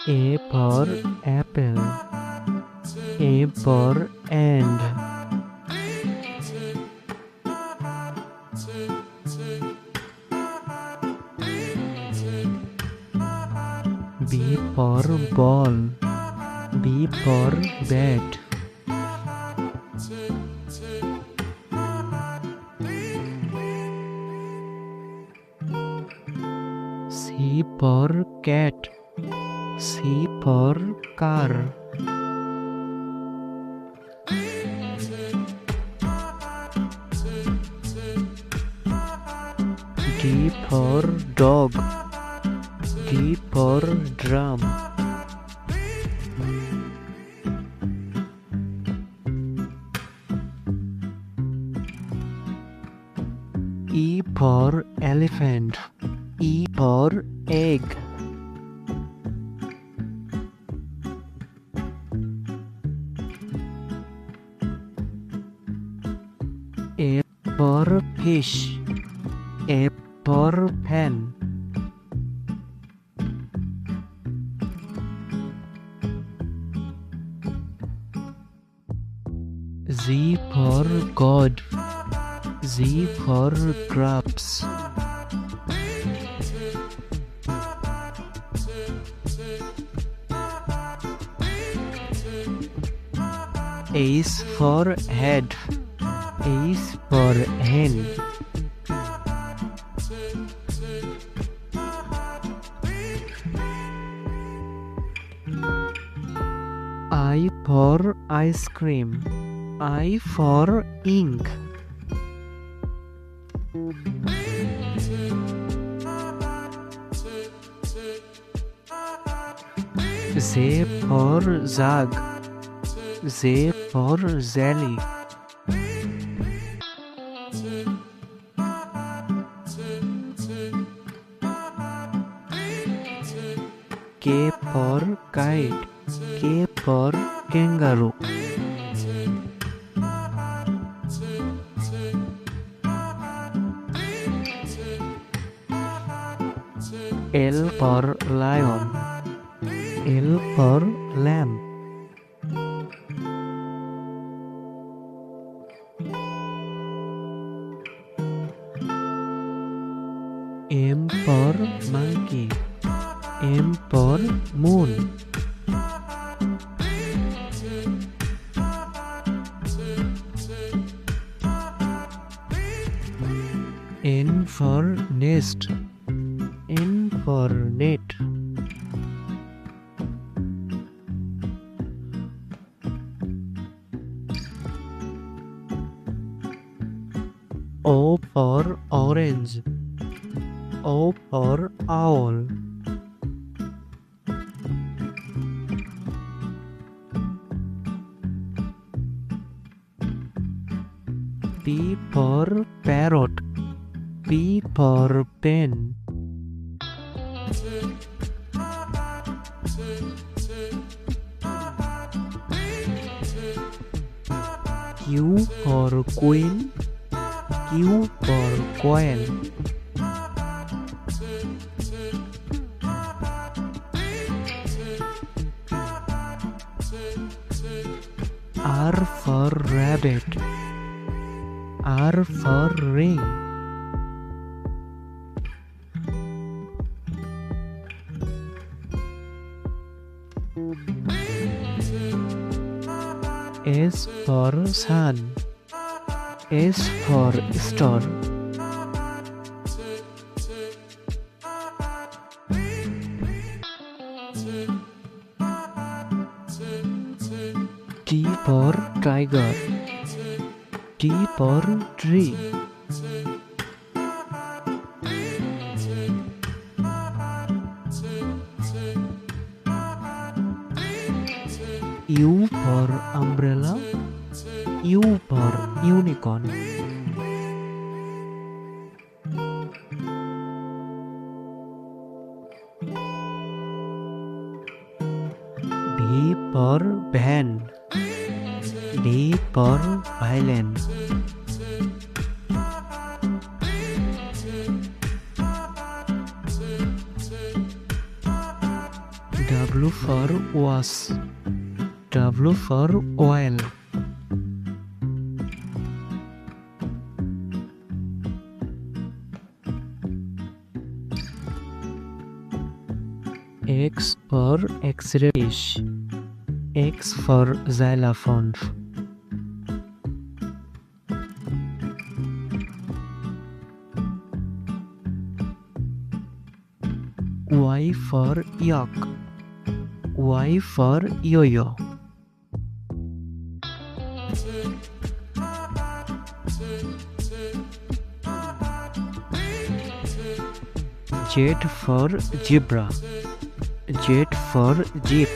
A for apple. A for and. B for ball. B for bat. C for cat. C for car. D for dog. D for drum. E for elephant. E for egg. F for fish. F for pen. Z for God. Z for grapes. H for head. H for hen. I for ice cream. I for ink. Z for zag. Z for zelly. K for kite. K for kangaroo. L for lion. L for lamb. M for monkey. M for moon. N for nest. N for net. O for orange. O for owl. P for parrot. P for pen. Q for queen. Q for quail. R for rabbit. R for ring. S for sun. S for star. T for tiger. T for tree. U for umbrella. U for unicorn. V for van. D for violin. W for was. W for oil. X for X-ray dish. X for xylophone. Y for yak. Y for yo-yo. Z for zebra. Z for jeep.